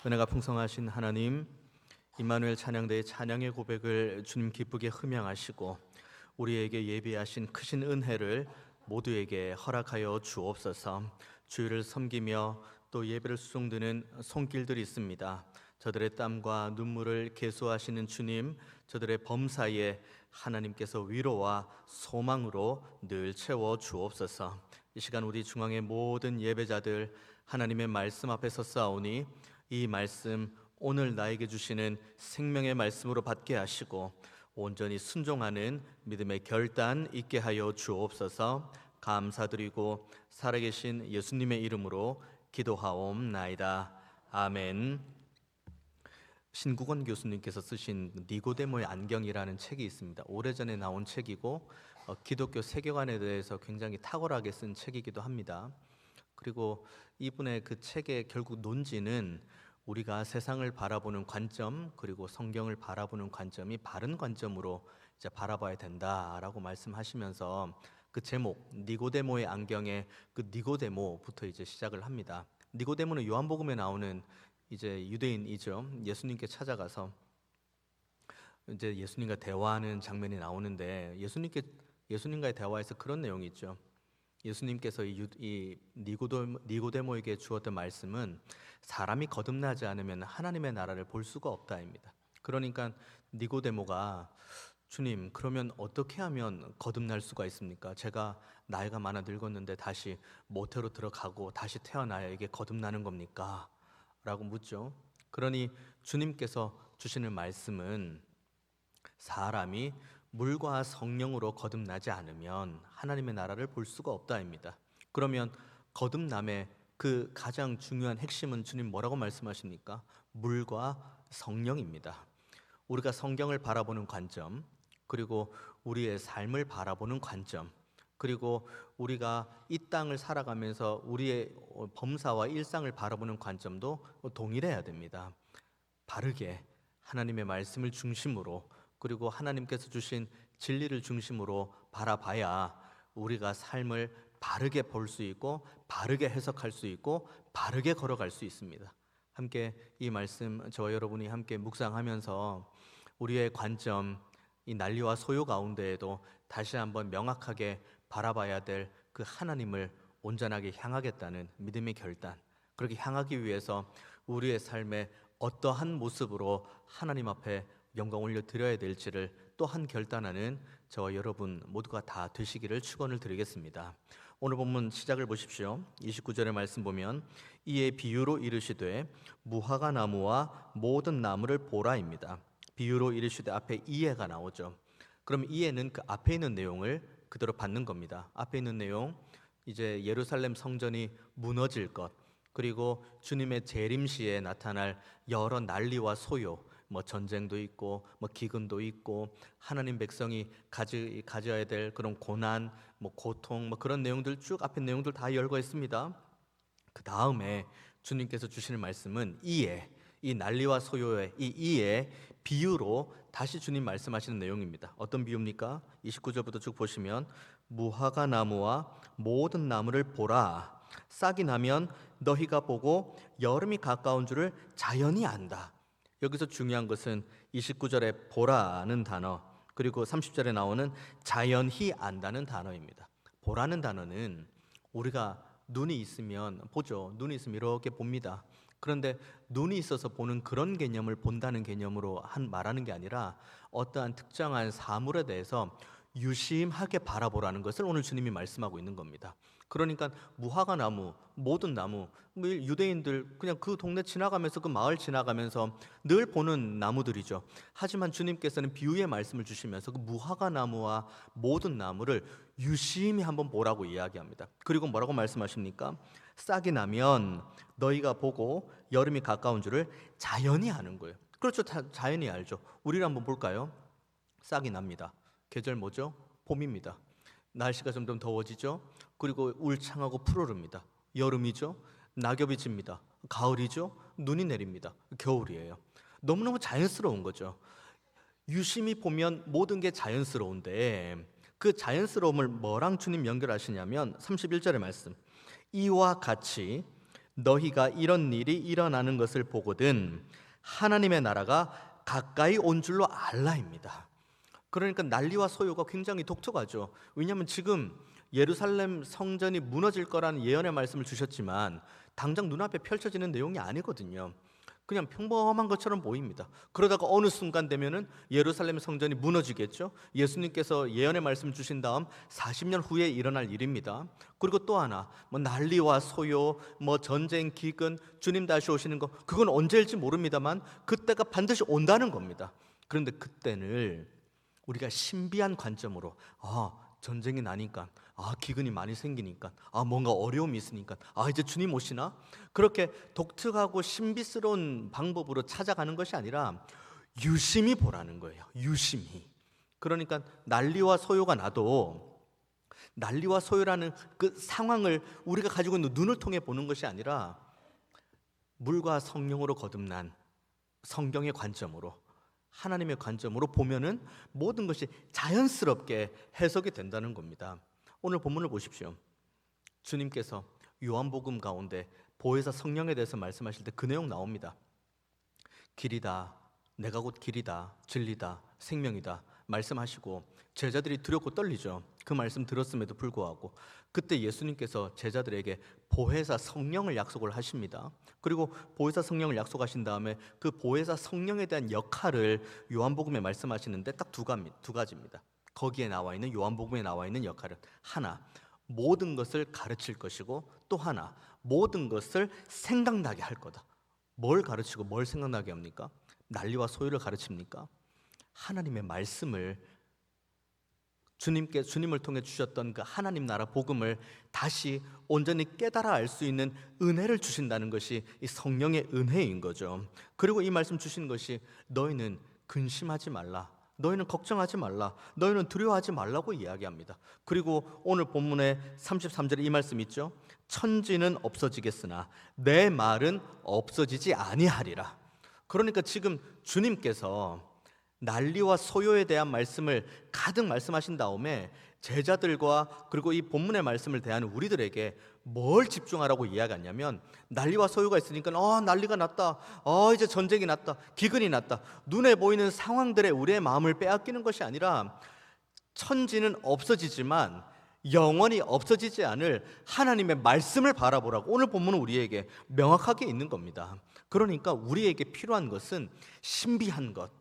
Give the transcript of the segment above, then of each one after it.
은혜가 풍성하신 하나님, 임마누엘 찬양대의 찬양의 고백을 주님 기쁘게 흠양하시고 우리에게 예비하신 크신 은혜를 모두에게 허락하여 주옵소서. 주를 섬기며 또 예배를 수종드는 손길들이 있습니다. 저들의 땀과 눈물을 계수하시는 주님, 저들의 범사에 하나님께서 위로와 소망으로 늘 채워 주옵소서. 이 시간 우리 중앙의 모든 예배자들 하나님의 말씀 앞에 섰사오니 이 말씀 오늘 나에게 주시는 생명의 말씀으로 받게 하시고 온전히 순종하는 믿음의 결단 있게 하여 주옵소서. 감사드리고 살아계신 예수님의 이름으로 기도하옵나이다. 아멘. 신국원 교수님께서 쓰신 니고데모의 안경이라는 책이 있습니다. 오래전에 나온 책이고 기독교 세계관에 대해서 굉장히 탁월하게 쓴 책이기도 합니다. 그리고 이분의 그 책의 결국 논지는 우리가 세상을 바라보는 관점, 그리고 성경을 바라보는 관점이 바른 관점으로 이제 바라봐야 된다라고 말씀하시면서 그 제목 니고데모의 안경의 그 니고데모부터 이제 시작을 합니다. 니고데모는 요한복음에 나오는 이제 유대인이죠. 예수님께 찾아가서 이제 예수님과 대화하는 장면이 나오는데 예수님과의 대화에서 그런 내용이 있죠. 예수님께서 이 니고데모에게 주었던 말씀은 사람이 거듭나지 않으면 하나님의 나라를 볼 수가 없다입니다. 그러니까 니고데모가 주님, 그러면 어떻게 하면 거듭날 수가 있습니까? 제가 나이가 많아 늙었는데 다시 모태로 들어가고 다시 태어나야 이게 거듭나는 겁니까? 라고 묻죠. 그러니 주님께서 주시는 말씀은 사람이 물과 성령으로 거듭나지 않으면 하나님의 나라를 볼 수가 없다입니다. 그러면 거듭남의 그 가장 중요한 핵심은 주님 뭐라고 말씀하십니까? 물과 성령입니다. 우리가 성경을 바라보는 관점, 그리고 우리의 삶을 바라보는 관점, 그리고 우리가 이 땅을 살아가면서 우리의 범사와 일상을 바라보는 관점도 동일해야 됩니다. 바르게 하나님의 말씀을 중심으로, 그리고 하나님께서 주신 진리를 중심으로 바라봐야 우리가 삶을 바르게 볼 수 있고 바르게 해석할 수 있고 바르게 걸어갈 수 있습니다. 함께 이 말씀 저와 여러분이 함께 묵상하면서 우리의 관점, 이 난리와 소요 가운데에도 다시 한번 명확하게 바라봐야 될 그 하나님을 온전하게 향하겠다는 믿음의 결단, 그렇게 향하기 위해서 우리의 삶에 어떠한 모습으로 하나님 앞에 영광 올려드려야 될지를 또한 결단하는 저와 여러분 모두가 다 되시기를 축원을 드리겠습니다. 오늘 본문 시작을 보십시오. 29절의 말씀 보면 이에 비유로 이르시되 무화과 나무와 모든 나무를 보라입니다. 비유로 이르시되 앞에 이에가 나오죠. 그럼 이에는 그 앞에 있는 내용을 그대로 받는 겁니다. 앞에 있는 내용, 이제 예루살렘 성전이 무너질 것, 그리고 주님의 재림시에 나타날 여러 난리와 소요, 전쟁도 있고 기근도 있고 하나님 백성이 가져야 될 그런 고난, 고통, 그런 내용들 쭉 앞에 내용들 다 열거 있습니다. 그 다음에 주님께서 주시는 말씀은 이 난리와 소요의 이에 비유로 다시 주님 말씀하시는 내용입니다. 어떤 비유입니까? 29절부터 쭉 보시면 무화과 나무와 모든 나무를 보라. 싹이 나면 너희가 보고 여름이 가까운 줄을 자연히 안다. 여기서 중요한 것은 29절에 보라는 단어, 그리고 30절에 나오는 자연히 안다는 단어입니다. 보라는 단어는 우리가 눈이 있으면 보죠. 눈이 있으면 이렇게 봅니다. 그런데 눈이 있어서 보는 그런 개념을 본다는 개념으로 말하는 게 아니라 어떠한 특정한 사물에 대해서 유심하게 바라보라는 것을 오늘 주님이 말씀하고 있는 겁니다. 그러니까 무화과 나무, 모든 나무, 유대인들 그냥 그 동네 지나가면서 그 마을 지나가면서 늘 보는 나무들이죠. 하지만 주님께서는 비유의 말씀을 주시면서 그 무화과 나무와 모든 나무를 유심히 한번 보라고 이야기합니다. 그리고 뭐라고 말씀하십니까? 싹이 나면 너희가 보고 여름이 가까운 줄을 자연히 아는 거예요. 그렇죠. 자연히 알죠. 우리를 한번 볼까요? 싹이 납니다. 계절 뭐죠? 봄입니다. 날씨가 점점 더워지죠. 그리고 울창하고 푸르릅니다. 여름이죠. 낙엽이 집니다. 가을이죠. 눈이 내립니다. 겨울이에요. 너무너무 자연스러운 거죠. 유심히 보면 모든 게 자연스러운데 그 자연스러움을 뭐랑 주님 연결하시냐면 31절의 말씀, 이와 같이 너희가 이런 일이 일어나는 것을 보거든 하나님의 나라가 가까이 온 줄로 알라입니다. 그러니까 난리와 소요가 굉장히 독특하죠. 왜냐하면 지금 예루살렘 성전이 무너질 거라는 예언의 말씀을 주셨지만 당장 눈앞에 펼쳐지는 내용이 아니거든요. 그냥 평범한 것처럼 보입니다. 그러다가 어느 순간 되면은 예루살렘 성전이 무너지겠죠. 예수님께서 예언의 말씀 주신 다음 40년 후에 일어날 일입니다. 그리고 또 하나, 뭐 난리와 소요, 뭐 전쟁, 기근, 주님 다시 오시는 거, 그건 언제일지 모릅니다만 그때가 반드시 온다는 겁니다. 그런데 그때는 우리가 신비한 관점으로 전쟁이 나니까, 기근이 많이 생기니까, 뭔가 어려움이 있으니까, 이제 주님 오시나? 그렇게 독특하고 신비스러운 방법으로 찾아가는 것이 아니라 유심히 보라는 거예요. 유심히. 그러니까 난리와 소요가 나도 난리와 소요라는 그 상황을 우리가 가지고 있는 눈을 통해 보는 것이 아니라 물과 성령으로 거듭난 성경의 관점으로, 하나님의 관점으로 보면은 모든 것이 자연스럽게 해석이 된다는 겁니다. 오늘 본문을 보십시오. 주님께서 요한복음 가운데 보혜사 성령에 대해서 말씀하실 때 그 내용 나옵니다. 길이다, 내가 곧 길이다, 진리다, 생명이다 말씀하시고 제자들이 두렵고 떨리죠. 그 말씀 들었음에도 불구하고 그때 예수님께서 제자들에게 보혜사 성령을 약속을 하십니다. 그리고 보혜사 성령을 약속하신 다음에 그 보혜사 성령에 대한 역할을 요한복음에 말씀하시는데 딱 두 가지입니다. 거기에 나와 있는, 요한복음에 나와 있는 역할은 하나, 모든 것을 가르칠 것이고, 또 하나, 모든 것을 생각나게 할 거다. 뭘 가르치고 뭘 생각나게 합니까? 난리와 소요를 가르칩니까? 하나님의 말씀을, 주님을 통해 주셨던 그 하나님 나라 복음을 다시 온전히 깨달아 알 수 있는 은혜를 주신다는 것이 이 성령의 은혜인 거죠. 그리고 이 말씀 주신 것이 너희는 근심하지 말라, 너희는 걱정하지 말라, 너희는 두려워하지 말라고 이야기합니다. 그리고 오늘 본문의 33절에 이 말씀 있죠. 천지는 없어지겠으나 내 말은 없어지지 아니하리라. 그러니까 지금 주님께서 난리와 소요에 대한 말씀을 가득 말씀하신 다음에 제자들과 그리고 이 본문의 말씀을 대하는 우리들에게 뭘 집중하라고 이야기하냐면, 난리와 소요가 있으니까 난리가 났다, 이제 전쟁이 났다, 기근이 났다, 눈에 보이는 상황들에 우리의 마음을 빼앗기는 것이 아니라 천지는 없어지지만 영원히 없어지지 않을 하나님의 말씀을 바라보라고 오늘 본문은 우리에게 명확하게 있는 겁니다. 그러니까 우리에게 필요한 것은 신비한 것,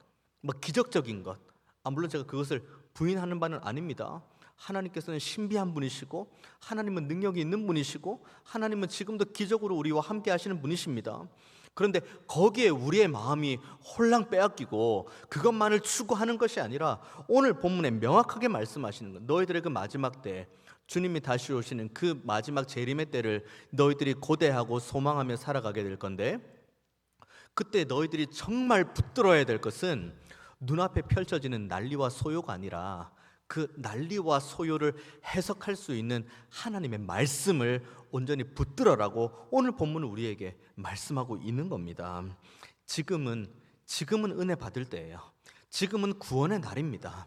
기적적인 것, 물론 제가 그것을 부인하는 바는 아닙니다. 하나님께서는 신비한 분이시고 하나님은 능력이 있는 분이시고 하나님은 지금도 기적으로 우리와 함께 하시는 분이십니다. 그런데 거기에 우리의 마음이 홀랑 빼앗기고 그것만을 추구하는 것이 아니라 오늘 본문에 명확하게 말씀하시는 것, 너희들의 그 마지막 때, 주님이 다시 오시는 그 마지막 재림의 때를 너희들이 고대하고 소망하며 살아가게 될 건데, 그때 너희들이 정말 붙들어야 될 것은 눈앞에 펼쳐지는 난리와 소요가 아니라 그 난리와 소요를 해석할 수 있는 하나님의 말씀을 온전히 붙들어라고 오늘 본문은 우리에게 말씀하고 있는 겁니다. 지금은 은혜 받을 때예요. 지금은 구원의 날입니다.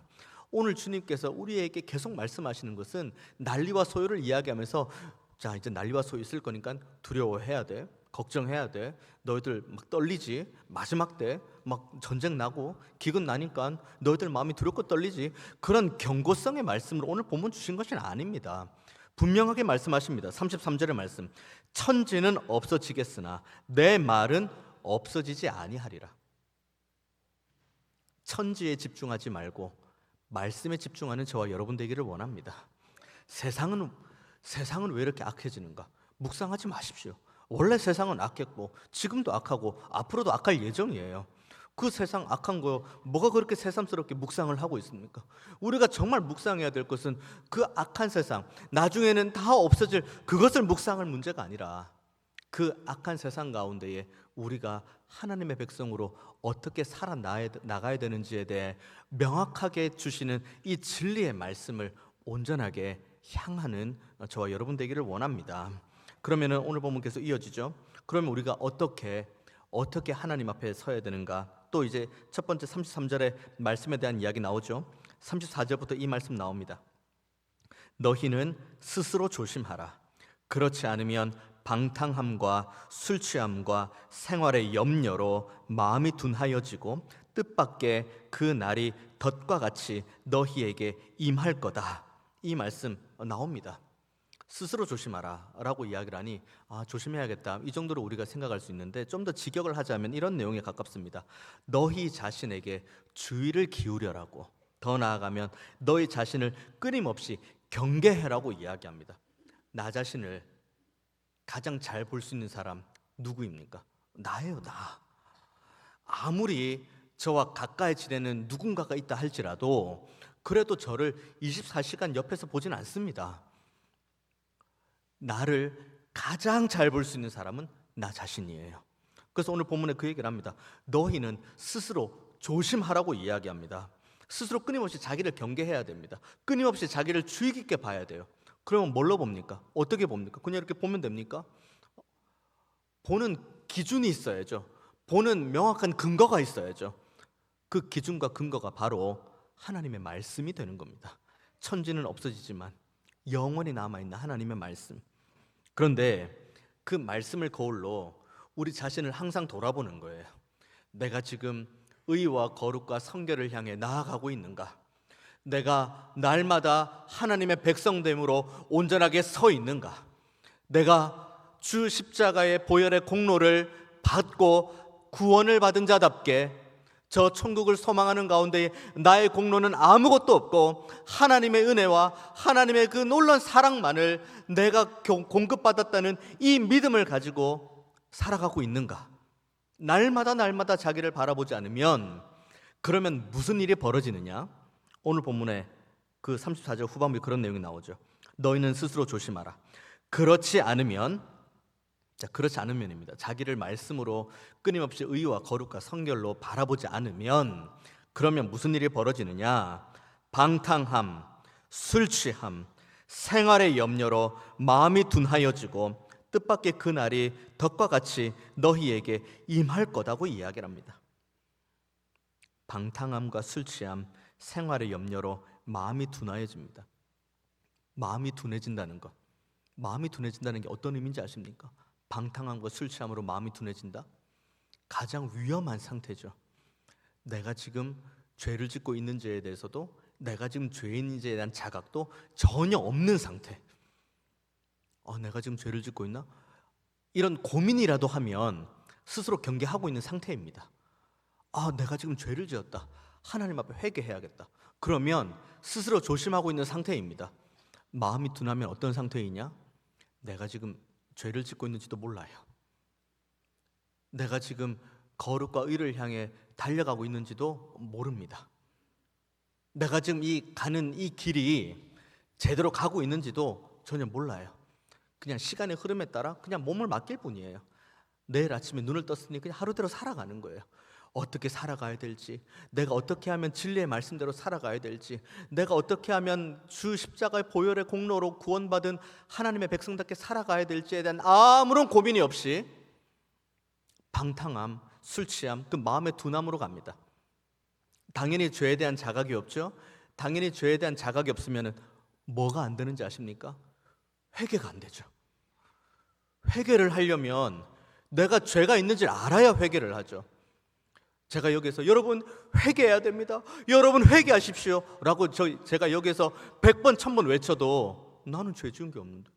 오늘 주님께서 우리에게 계속 말씀하시는 것은 난리와 소요를 이야기하면서, 자, 이제 난리와 소요 있을 거니까 두려워해야 돼, 걱정해야 돼, 너희들 막 떨리지, 마지막 때 막 전쟁 나고 기근 나니까 너희들 마음이 두렵고 떨리지, 그런 경고성의 말씀을 오늘 본문 주신 것이 아닙니다. 분명하게 말씀하십니다. 33절의 말씀, 천지는 없어지겠으나 내 말은 없어지지 아니하리라. 천지에 집중하지 말고 말씀에 집중하는 저와 여러분 되기를 원합니다. 세상은 왜 이렇게 악해지는가? 묵상하지 마십시오. 원래 세상은 악했고 지금도 악하고 앞으로도 악할 예정이에요. 그 세상 악한 거 뭐가 그렇게 새삼스럽게 묵상을 하고 있습니까? 우리가 정말 묵상해야 될 것은 그 악한 세상, 나중에는 다 없어질 그것을 묵상할 문제가 아니라 그 악한 세상 가운데에 우리가 하나님의 백성으로 어떻게 살아나가야 되는지에 대해 명확하게 주시는 이 진리의 말씀을 온전하게 향하는 저와 여러분 되기를 원합니다. 그러면 오늘 본문 계속 이어지죠. 그러면 우리가 어떻게 하나님 앞에 서야 되는가? 또 이제 첫 번째 33절의 말씀에 대한 이야기 나오죠. 34절부터 이 말씀 나옵니다. 너희는 스스로 조심하라. 그렇지 않으면 방탕함과 술 취함과 생활의 염려로 마음이 둔하여지고 뜻밖의 그 날이 덫과 같이 너희에게 임할 거다. 이 말씀 나옵니다. 스스로 조심하라 라고 이야기를 하니 조심해야겠다, 이 정도로 우리가 생각할 수 있는데, 좀 더 직역을 하자면 이런 내용에 가깝습니다. 너희 자신에게 주의를 기울여라고, 더 나아가면 너희 자신을 끊임없이 경계해라고 이야기합니다. 나 자신을 가장 잘 볼 수 있는 사람 누구입니까? 나예요, 나. 아무리 저와 가까이 지내는 누군가가 있다 할지라도 그래도 저를 24시간 옆에서 보진 않습니다. 나를 가장 잘 볼 수 있는 사람은 나 자신이에요. 그래서 오늘 본문에 그 얘기를 합니다. 너희는 스스로 조심하라고 이야기합니다. 스스로 끊임없이 자기를 경계해야 됩니다. 끊임없이 자기를 주의 깊게 봐야 돼요. 그러면 뭘로 봅니까? 어떻게 봅니까? 그냥 이렇게 보면 됩니까? 보는 기준이 있어야죠. 보는 명확한 근거가 있어야죠. 그 기준과 근거가 바로 하나님의 말씀이 되는 겁니다. 천지는 없어지지만 영원히 남아있는 하나님의 말씀. 그런데 그 말씀을 거울로 우리 자신을 항상 돌아보는 거예요. 내가 지금 의와 거룩과 성결을 향해 나아가고 있는가? 내가 날마다 하나님의 백성됨으로 온전하게 서 있는가? 내가 주 십자가의 보혈의 공로를 받고 구원을 받은 자답게 저 천국을 소망하는 가운데 나의 공로는 아무것도 없고 하나님의 은혜와 하나님의 그 놀라운 사랑만을 내가 공급받았다는 이 믿음을 가지고 살아가고 있는가? 날마다 자기를 바라보지 않으면, 그러면 무슨 일이 벌어지느냐? 오늘 본문에 그 34절 후반부에 그런 내용이 나오죠. 너희는 스스로 조심하라. 그렇지 않으면입니다. 자기를 말씀으로 끊임없이 의와 거룩과 성결로 바라보지 않으면, 그러면 무슨 일이 벌어지느냐? 방탕함, 술 취함, 생활의 염려로 마음이 둔하여지고 뜻밖의 그 날이 덫과 같이 너희에게 임할 거다고 이야기를 합니다. 방탕함과 술 취함, 생활의 염려로 마음이 둔하여집니다. 마음이 둔해진다는 것, 마음이 둔해진다는 게 어떤 의미인지 아십니까? 방탕함과 술 취함으로 마음이 둔해진다? 가장 위험한 상태죠. 내가 지금 죄를 짓고 있는지에 대해서도, 내가 지금 죄인인지에 대한 자각도 전혀 없는 상태. 내가 지금 죄를 짓고 있나? 이런 고민이라도 하면 스스로 경계하고 있는 상태입니다. 내가 지금 죄를 지었다. 하나님 앞에 회개해야겠다. 그러면 스스로 조심하고 있는 상태입니다. 마음이 둔하면 어떤 상태이냐? 내가 지금 죄를 짓고 있는지도 몰라요. 내가 지금 거룩과 의를 향해 달려가고 있는지도 모릅니다. 내가 지금 가는 이 길이 제대로 가고 있는지도 전혀 몰라요. 그냥 시간의 흐름에 따라 그냥 몸을 맡길 뿐이에요. 내일 아침에 눈을 떴으니 그냥 하루대로 살아가는 거예요. 어떻게 살아가야 될지, 내가 어떻게 하면 진리의 말씀대로 살아가야 될지, 내가 어떻게 하면 주 십자가의 보혈의 공로로 구원받은 하나님의 백성답게 살아가야 될지에 대한 아무런 고민이 없이 방탕함, 술 취함, 그 마음의 둔함으로 갑니다. 당연히 죄에 대한 자각이 없죠. 당연히 죄에 대한 자각이 없으면 뭐가 안 되는지 아십니까? 회개가 안 되죠. 회개를 하려면 내가 죄가 있는지를 알아야 회개를 하죠. 제가 여기서 여러분 회개해야 됩니다, 여러분 회개하십시오 라고 제가 여기서 100번 1000번 외쳐도 나는 죄 지은 게 없는데,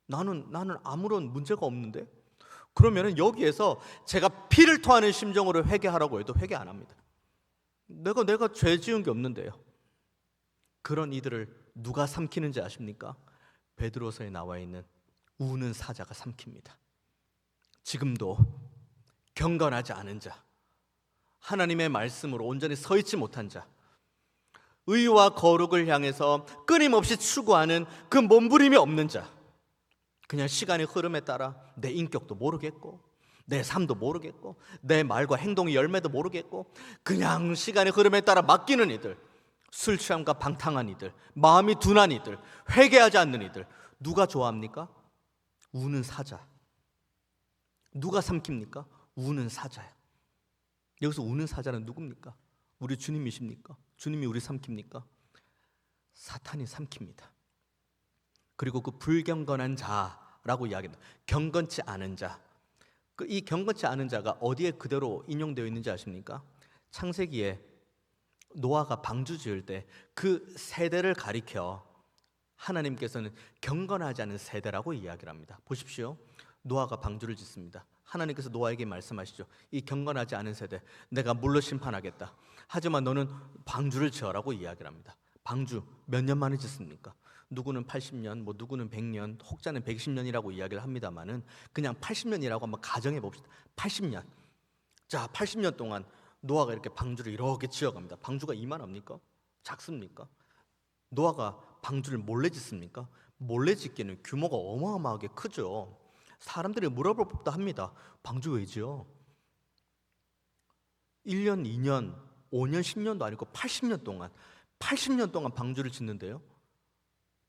나는 아무런 문제가 없는데, 그러면 여기에서 제가 피를 토하는 심정으로 회개하라고 해도 회개 안 합니다. 내가 죄 지은 게 없는데요. 그런 이들을 누가 삼키는지 아십니까? 베드로서에 나와 있는 우는 사자가 삼킵니다. 지금도 경건하지 않은 자, 하나님의 말씀으로 온전히 서 있지 못한 자, 의와 거룩을 향해서 끊임없이 추구하는 그 몸부림이 없는 자, 그냥 시간의 흐름에 따라 내 인격도 모르겠고 내 삶도 모르겠고 내 말과 행동의 열매도 모르겠고 그냥 시간의 흐름에 따라 맡기는 이들, 술 취함과 방탕한 이들, 마음이 둔한 이들, 회개하지 않는 이들, 누가 좋아합니까? 우는 사자. 누가 삼킵니까? 우는 사자야. 여기서 우는 사자는 누굽니까? 우리 주님이십니까? 주님이 우리 삼킵니까? 사탄이 삼킵니다. 그리고 그 불경건한 자 자라고 이야기합니다. 경건치 않은 자. 이 경건치 않은 자가 어디에 그대로 인용되어 있는지 아십니까? 창세기에 노아가 방주 지을 때 그 세대를 가리켜 하나님께서는 경건하지 않은 세대라고 이야기를 합니다. 보십시오. 노아가 방주를 짓습니다. 하나님께서 노아에게 말씀하시죠. 이 경건하지 않은 세대 내가 물로 심판하겠다. 하지만 너는 방주를 지어라고 이야기를 합니다. 방주 몇 년 만에 짓습니까? 누구는 80년, 뭐 누구는 100년, 혹자는 110년이라고 이야기를 합니다만은 그냥 80년이라고 한번 가정해 봅시다. 80년. 자, 80년 동안 노아가 이렇게 방주를 이렇게 지어갑니다. 방주가 이만합니까? 작습니까? 노아가 방주를 몰래 짓습니까? 몰래 짓기에는 규모가 어마어마하게 크죠. 사람들이 물어볼 법도 합니다. 방주 왜 지어? 1년, 2년, 5년, 10년도 아니고 80년 동안 방주를 짓는데요.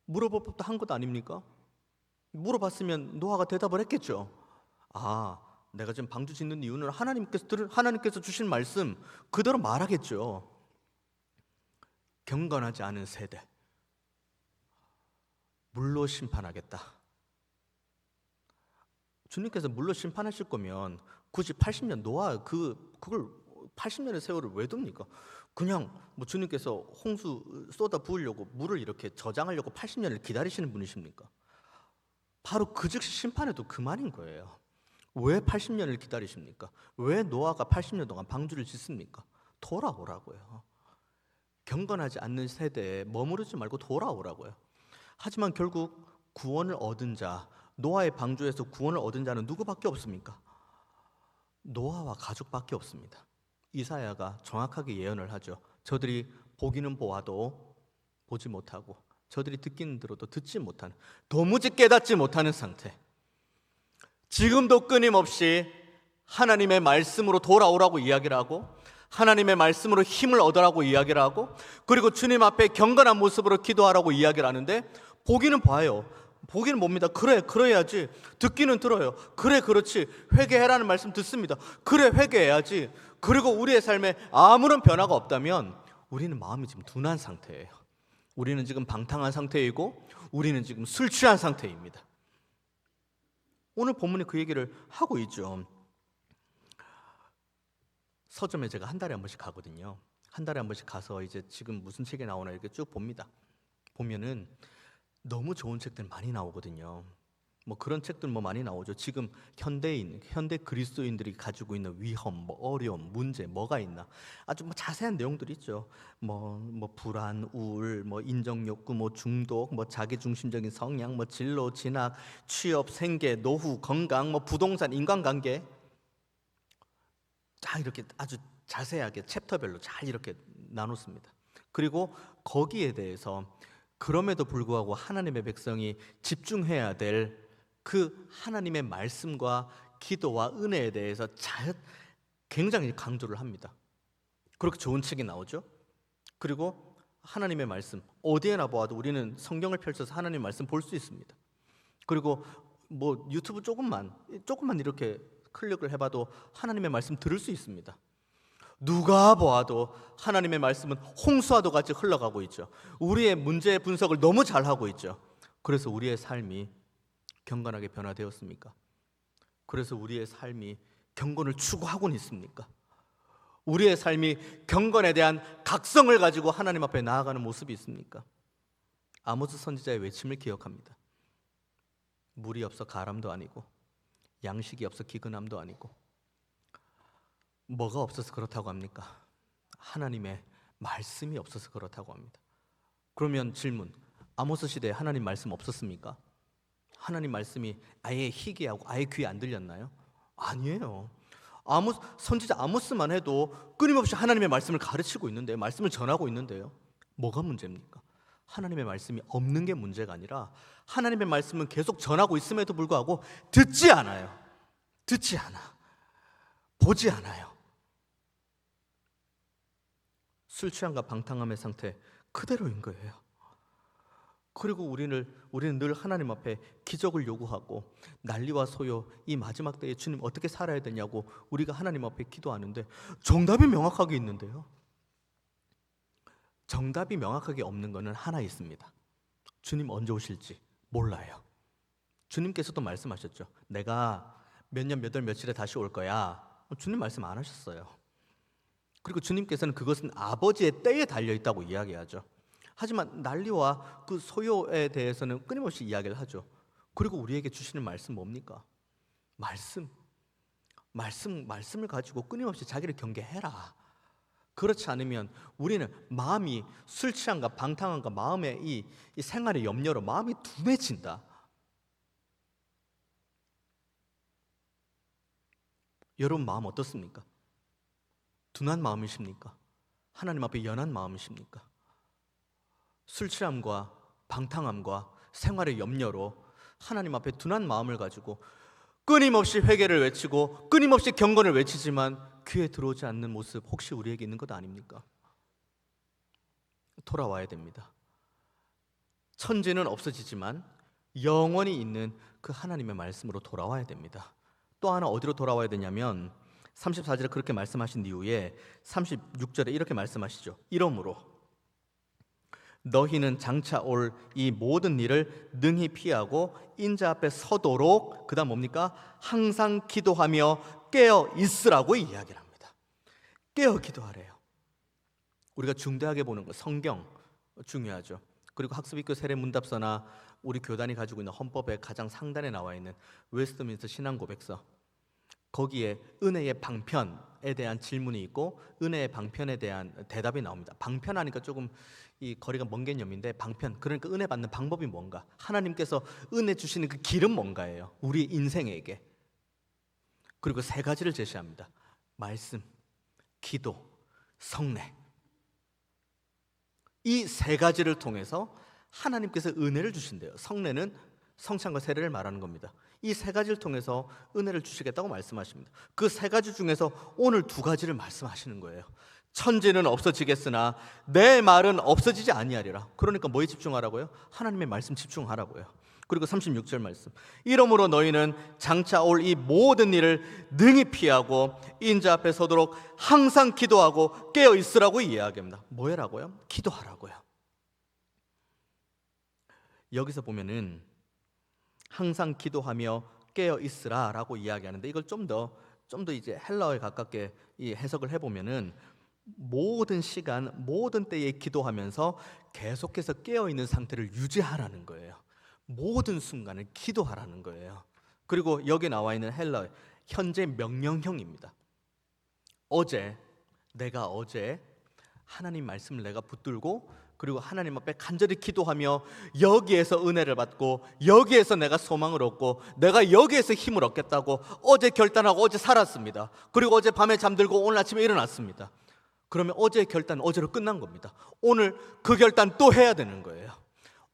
물어볼 법도 한 것 아닙니까? 물어봤으면 노아가 대답을 했겠죠. 아, 내가 지금 방주 짓는 이유는 하나님께서 주신 말씀 그대로 말하겠죠. 경건하지 않은 세대, 물로 심판하겠다. 주님께서 물로 심판하실 거면 굳이 80년 노아 그걸 80년의 세월을 왜 둡니까? 그냥 뭐 주님께서 홍수 쏟아 부으려고 물을 이렇게 저장하려고 80년을 기다리시는 분이십니까? 바로 그 즉시 심판해도 그만인 거예요. 왜 80년을 기다리십니까? 왜 노아가 80년 동안 방주를 짓습니까? 돌아오라고요. 경건하지 않는 세대에 머무르지 말고 돌아오라고요. 하지만 결국 구원을 얻은 자, 노아의 방주에서 구원을 얻은 자는 누구밖에 없습니까? 노아와 가족밖에 없습니다. 이사야가 정확하게 예언을 하죠. 저들이 보기는 보아도 보지 못하고 저들이 듣기는 들어도 듣지 못하는, 도무지 깨닫지 못하는 상태. 지금도 끊임없이 하나님의 말씀으로 돌아오라고 이야기를 하고 하나님의 말씀으로 힘을 얻으라고 이야기를 하고 그리고 주님 앞에 경건한 모습으로 기도하라고 이야기를 하는데 보기는 봐요. 보기는 뭡니다. 그래, 그래야지. 듣기는 들어요. 그래, 그렇지. 회개해라는 말씀 듣습니다. 그래, 회개해야지. 그리고 우리의 삶에 아무런 변화가 없다면 우리는 마음이 지금 둔한 상태예요. 우리는 지금 방탕한 상태이고 우리는 지금 술 취한 상태입니다. 오늘 본문이 그 얘기를 하고 있죠. 서점에 제가 한 달에 한 번씩 가거든요. 한 달에 한 번씩 가서 이제 지금 무슨 책이 나오나 이렇게 쭉 봅니다. 보면은 너무 좋은 책들 많이 나오거든요. 뭐 그런 책들 뭐 많이 나오죠. 지금 현대 그리스도인들이 가지고 있는 위험, 뭐 어려움, 문제 뭐가 있나 아주 뭐 자세한 내용들이 있죠. 뭐 불안, 우울, 뭐 인정 욕구, 뭐 중독, 뭐 자기 중심적인 성향, 뭐 진로, 진학, 취업, 생계, 노후, 건강, 뭐 부동산, 인간관계 다 이렇게 아주 자세하게 챕터별로 잘 이렇게 나눴습니다. 그리고 거기에 대해서 그럼에도 불구하고 하나님의 백성이 집중해야 될 그 하나님의 말씀과 기도와 은혜에 대해서 굉장히 강조를 합니다. 그렇게 좋은 책이 나오죠. 그리고 하나님의 말씀 어디에나 보아도 우리는 성경을 펼쳐서 하나님의 말씀 볼 수 있습니다. 그리고 뭐 유튜브 조금만 이렇게 클릭을 해봐도 하나님의 말씀 들을 수 있습니다. 누가 보아도 하나님의 말씀은 홍수와도 같이 흘러가고 있죠. 우리의 문제 분석을 너무 잘하고 있죠. 그래서 우리의 삶이 경건하게 변화되었습니까? 그래서 우리의 삶이 경건을 추구하고는 있습니까? 우리의 삶이 경건에 대한 각성을 가지고 하나님 앞에 나아가는 모습이 있습니까? 아모스 선지자의 외침을 기억합니다. 물이 없어 가람도 아니고 양식이 없어 기근함도 아니고 뭐가 없어서 그렇다고 합니까? 하나님의 말씀이 없어서 그렇다고 합니다. 그러면 질문, 아모스 시대에 하나님 말씀 없었습니까? 하나님 말씀이 아예 희귀하고 아예 귀에 안 들렸나요? 아니에요. 선지자 아모스만 해도 끊임없이 하나님의 말씀을 가르치고 있는데, 말씀을 전하고 있는데요. 뭐가 문제입니까? 하나님의 말씀이 없는 게 문제가 아니라 하나님의 말씀은 계속 전하고 있음에도 불구하고 듣지 않아요. 듣지 않아. 보지 않아요. 술 취함과 방탕함의 상태 그대로인 거예요. 그리고 우리는 늘 하나님 앞에 기적을 요구하고 난리와 소요 이 마지막 때에 주님 어떻게 살아야 되냐고 우리가 하나님 앞에 기도하는데 정답이 명확하게 있는데요. 정답이 명확하게 없는 것은 하나 있습니다. 주님 언제 오실지 몰라요. 주님께서도 말씀하셨죠. 내가 몇 년 몇 월 며칠에 다시 올 거야. 주님 말씀 안 하셨어요. 그리고 주님께서는 그것은 아버지의 때에 달려있다고 이야기하죠. 하지만 난리와 그 소요에 대해서는 끊임없이 이야기를 하죠. 그리고 우리에게 주시는 말씀 뭡니까? 말씀을 가지고 끊임없이 자기를 경계해라. 그렇지 않으면 우리는 마음이 술 취함과 방탕함과 마음의 이 생활의 염려로 마음이 둔해진다. 여러분 마음 어떻습니까? 둔한 마음이십니까? 하나님 앞에 연한 마음이십니까? 술 취함과 방탕함과 생활의 염려로 하나님 앞에 둔한 마음을 가지고 끊임없이 회개를 외치고 끊임없이 경건을 외치지만 귀에 들어오지 않는 모습 혹시 우리에게 있는 것 아닙니까? 돌아와야 됩니다. 천지는 없어지지만 영원히 있는 그 하나님의 말씀으로 돌아와야 됩니다. 또 하나 어디로 돌아와야 되냐면 34절에 그렇게 말씀하신 이후에 36절에 이렇게 말씀하시죠. 이러므로 너희는 장차 올 이 모든 일을 능히 피하고 인자 앞에 서도록 그다음 뭡니까? 항상 기도하며 깨어 있으라고 이야기를 합니다. 깨어 기도하래요. 우리가 중대하게 보는 거 성경 중요하죠. 그리고 학습입교 세례 문답서나 우리 교단이 가지고 있는 헌법의 가장 상단에 나와 있는 웨스트민스터 신앙 고백서, 거기에 은혜의 방편에 대한 질문이 있고 은혜의 방편에 대한 대답이 나옵니다. 방편하니까 조금 이 거리가 먼 개념인데, 방편 그러니까 은혜 받는 방법이 뭔가, 하나님께서 은혜 주시는 그 길은 뭔가예요, 우리 인생에게. 그리고 세 가지를 제시합니다. 말씀, 기도, 성례. 이 세 가지를 통해서 하나님께서 은혜를 주신대요. 성례는 성찬과 세례를 말하는 겁니다. 이 세 가지를 통해서 은혜를 주시겠다고 말씀하십니다. 그 세 가지 중에서 오늘 두 가지를 말씀하시는 거예요. 천지는 없어지겠으나 내 말은 없어지지 아니하리라. 그러니까 뭐에 집중하라고요? 하나님의 말씀 집중하라고요. 그리고 36절 말씀, 이러므로 너희는 장차 올 이 모든 일을 능히 피하고 인자 앞에 서도록 항상 기도하고 깨어 있으라고 이야기합니다. 뭐 해라고요? 기도하라고요. 여기서 보면은 항상 기도하며 깨어 있으라라고 이야기하는데, 이걸 좀 더 이제 헬라어에 가깝게 이 해석을 해보면은 모든 시간, 모든 때에 기도하면서 계속해서 깨어 있는 상태를 유지하라는 거예요. 모든 순간을 기도하라는 거예요. 그리고 여기 나와 있는 헬라어 현재 명령형입니다. 내가 어제 하나님 말씀을 내가 붙들고 그리고 하나님 앞에 간절히 기도하며 여기에서 은혜를 받고 여기에서 내가 소망을 얻고 내가 여기에서 힘을 얻겠다고 어제 결단하고 어제 살았습니다. 그리고 어제 밤에 잠들고 오늘 아침에 일어났습니다. 그러면 어제의 결단은 어제로 끝난 겁니다. 오늘 그 결단 또 해야 되는 거예요.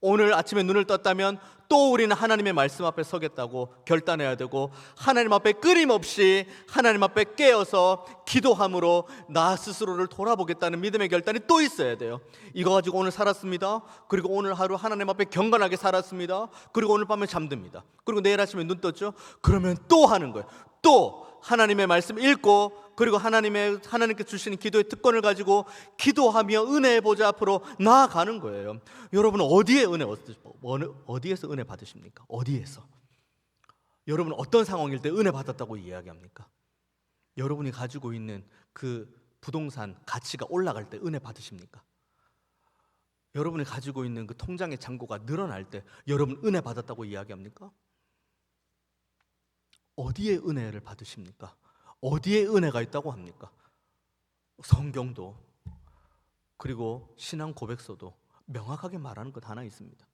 오늘 아침에 눈을 떴다면 또 우리는 하나님의 말씀 앞에 서겠다고 결단해야 되고, 하나님 앞에 끊임없이 하나님 앞에 깨어서 기도함으로 나 스스로를 돌아보겠다는 믿음의 결단이 또 있어야 돼요. 이거 가지고 오늘 살았습니다. 그리고 오늘 하루 하나님 앞에 경건하게 살았습니다. 그리고 오늘 밤에 잠듭니다. 그리고 내일 아침에 눈 떴죠. 그러면 또 하는 거예요. 또 하나님의 말씀 읽고, 그리고 하나님께 주시는 기도의 특권을 가지고 기도하며 은혜의 보좌 앞으로 나아가는 거예요. 여러분 어디에서 은혜 받으십니까? 어디에서? 여러분 어떤 상황일 때 은혜 받았다고 이야기합니까? 여러분이 가지고 있는 그 부동산 가치가 올라갈 때 은혜 받으십니까? 여러분이 가지고 있는 그 통장의 잔고가 늘어날 때 여러분 은혜 받았다고 이야기합니까? 어디에 은혜를 받으십니까? 어디에 은혜가 있다고 합니까? 성경도 그리고 신앙 고백서도 명확하게 말하는 것 하나 있습니다.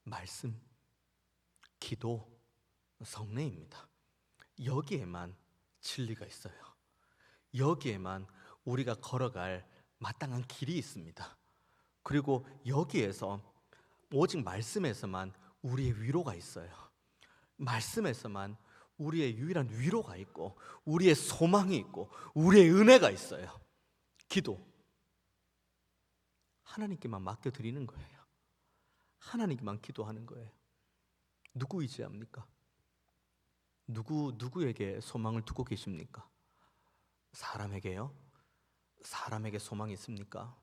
말씀, 기도, 성례입니다. 여기에만 진리가 있어요. 여기에만 우리가 걸어갈 마땅한 길이 있습니다. 그리고 여기에서 오직 말씀에서만 우리의 위로가 있어요. 말씀에서만 우리의 유일한 위로가 있고 우리의 소망이 있고 우리의 은혜가 있어요. 기도, 하나님께만 맡겨드리는 거예요. 하나님께만 기도하는 거예요. 누구 의지합니까? 누구에게 소망을 두고 계십니까? 사람에게요? 사람에게 소망이 있습니까?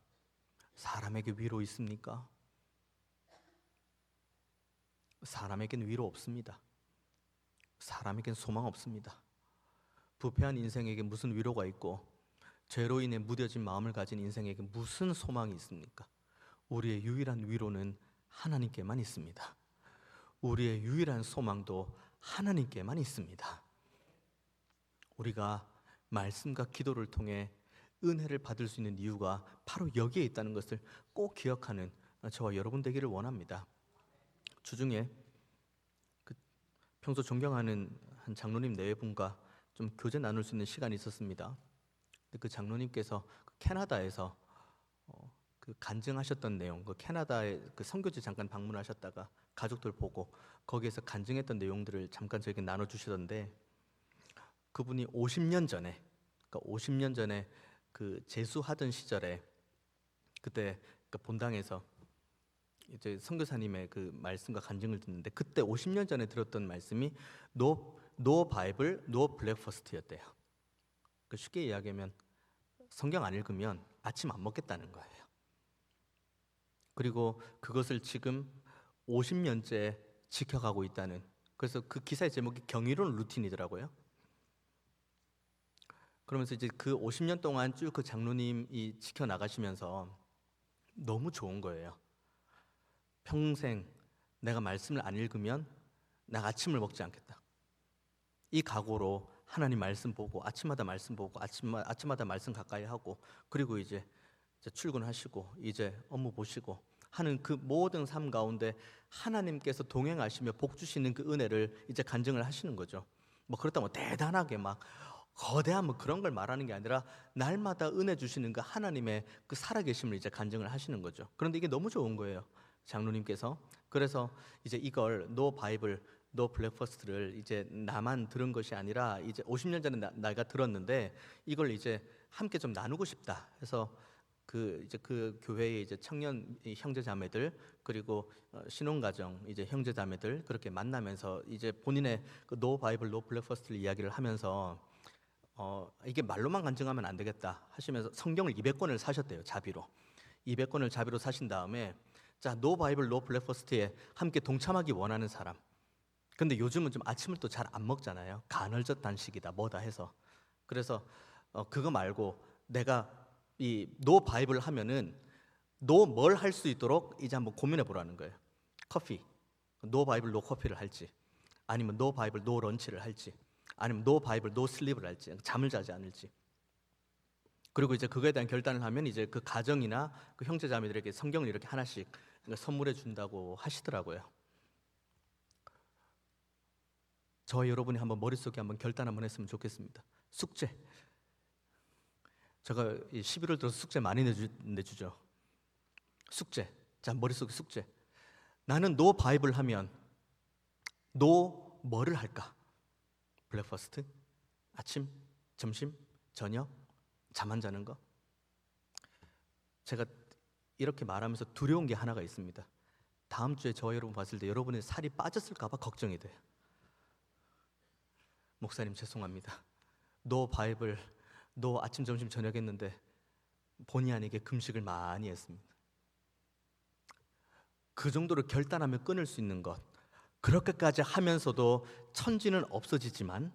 사람에게 위로 있습니까? 사람에게는 위로 없습니다. 사람에겐 소망 없습니다. 부패한 인생에게 무슨 위로가 있고 죄로 인해 무뎌진 마음을 가진 인생에게 무슨 소망이 있습니까? 우리의 유일한 위로는 하나님께만 있습니다. 우리의 유일한 소망도 하나님께만 있습니다. 우리가 말씀과 기도를 통해 은혜를 받을 수 있는 이유가 바로 여기에 있다는 것을 꼭 기억하는 저와 여러분 되기를 원합니다. 주중에 평소 존경하는 한 장로님 네 분과 좀 교제 나눌 수 있는 시간이 있었습니다. 그 장로님께서 캐나다에서 간증하셨던 내용, 캐나다의 선교지 잠깐 방문하셨다가 가족들 보고 거기에서 간증했던 내용들을 잠깐 저에게 나눠주시던데, 그분이 50년 전에, 그러니까 50년 전에 재수하던 시절에 그때 본당에서 이제 선교사님의 말씀과 간증을 듣는데, 그때 50년 전에 들었던 말씀이 No Bible, No Breakfast였대요. 쉽게 이야기하면 성경 안 읽으면 아침 안 먹겠다는 거예요. 그리고 그것을 지금 50년째 지켜가고 있다는, 그래서 그 기사의 제목이 경이로운 루틴이더라고요. 그러면서 이제 그 50년 동안 쭉 그 장로님이 지켜나가시면서 너무 좋은 거예요. 평생 내가 말씀을 안 읽으면 내가 아침을 먹지 않겠다. 이 각오로 하나님 말씀 보고 아침마다 말씀 보고 아침마다 말씀 가까이 하고, 그리고 이제 출근하시고 이제 업무 보시고 하는 그 모든 삶 가운데 하나님께서 동행하시며 복 주시는 그 은혜를 이제 간증을 하시는 거죠. 그렇다고 대단하게 거대한 그런 걸 말하는 게 아니라 날마다 은혜 주시는 그 하나님의 그 살아계심을 이제 간증을 하시는 거죠. 그런데 이게 너무 좋은 거예요, 장로님께서. 그래서 이제 이걸 No Bible, No Breakfast를 이제 나만 들은 것이 아니라 이제 50년 전에 내가 들었는데 이걸 이제 함께 좀 나누고 싶다 해서 그 교회의 이제 청년 형제 자매들, 그리고 신혼가정 이제 형제 자매들 그렇게 만나면서 이제 본인의 No Bible, No Breakfast를 이야기를 하면서 이게 말로만 간증하면 안 되겠다 하시면서 성경을 200권을 사셨대요. 자비로 200권을 자비로 사신 다음에, 자, No Bible, No Breakfast에 함께 동참하기 원하는 사람. 근데 요즘은 좀 아침을 또 잘 안 먹잖아요. 간헐적 단식이다 뭐다 해서. 그래서 그거 말고 내가 이 노 바이블 하면은 노 뭘 할 수 있도록 이제 한번 고민해 보라는 거예요. 커피, 노 바이블 노 커피를 할지, 아니면 노 바이블 노 런치를 할지, 아니면 노 바이블 노 슬립을 할지, 잠을 자지 않을지. 그리고 이제 그거에 대한 결단을 하면 이제 그 가정이나 그 형제자매들에게 성경을 이렇게 하나씩 선물해 준다고 하시더라고요. 저와 여러분이 한번 머릿속에 한번 결단 한번 했으면 좋겠습니다. 숙제. 제가 11월 들어서 숙제 많이 내주죠. 숙제. 자, 머릿속에 숙제. 나는 노 바이블 하면 노 뭐를 할까? 브렉퍼스트? 아침? 점심? 저녁? 잠 안 자는 거? 제가 이렇게 말하면서 두려운 게 하나가 있습니다. 다음 주에 저와 여러분 봤을 때 여러분의 살이 빠졌을까 봐 걱정이 돼요. 목사님 죄송합니다. 노 바이블, 노 아침, 점심, 저녁 했는데 본의 아니게 금식을 많이 했습니다. 그 정도로 결단하며 끊을 수 있는 것, 그렇게까지 하면서도 천지는 없어지지만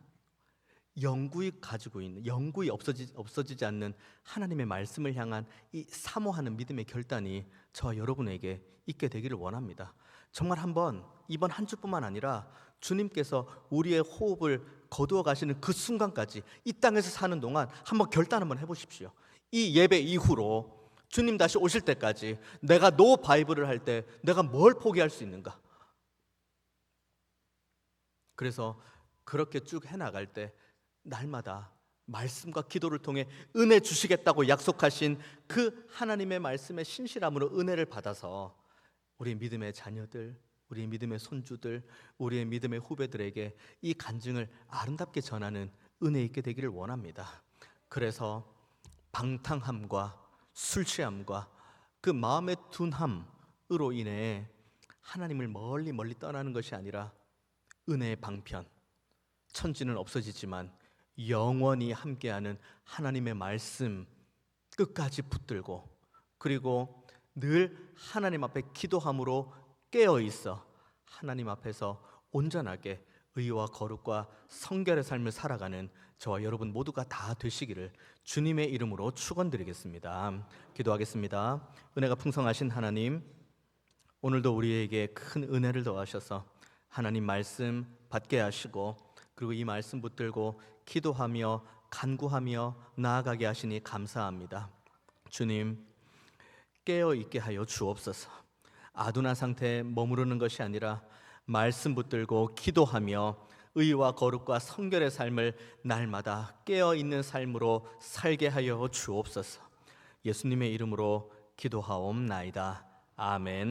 영구히 가지고 있는, 영구히 없어지지 않는 하나님의 말씀을 향한 이 사모하는 믿음의 결단이 저와 여러분에게 있게 되기를 원합니다. 정말 한번 이번 한 주뿐만 아니라 주님께서 우리의 호흡을 거두어 가시는 그 순간까지 이 땅에서 사는 동안 한번 결단 한번 해보십시오. 이 예배 이후로 주님 다시 오실 때까지 내가 노 바이블을 할 때 내가 뭘 포기할 수 있는가? 그래서 그렇게 쭉 해나갈 때 날마다 말씀과 기도를 통해 은혜 주시겠다고 약속하신 그 하나님의 말씀의 신실함으로 은혜를 받아서 우리 믿음의 자녀들, 우리 믿음의 손주들, 우리의 믿음의 후배들에게 이 간증을 아름답게 전하는 은혜 있게 되기를 원합니다. 그래서 방탕함과 술 취함과 그 마음의 둔함으로 인해 하나님을 멀리 떠나는 것이 아니라 은혜의 방편, 천지는 없어지지만 영원히 함께하는 하나님의 말씀 끝까지 붙들고, 그리고 늘 하나님 앞에 기도함으로 깨어있어 하나님 앞에서 온전하게 의와 거룩과 성결의 삶을 살아가는 저와 여러분 모두가 다 되시기를 주님의 이름으로 축원드리겠습니다. 기도하겠습니다. 은혜가 풍성하신 하나님, 오늘도 우리에게 큰 은혜를 더하셔서 하나님 말씀 받게 하시고, 그리고 이 말씀 붙들고 기도하며 간구하며 나아가게 하시니 감사합니다. 주님, 깨어 있게 하여 주옵소서. 아둔한 상태에 머무르는 것이 아니라 말씀 붙들고 기도하며 의와 거룩과 성결의 삶을 날마다 깨어 있는 삶으로 살게 하여 주옵소서. 예수님의 이름으로 기도하옵나이다. 아멘.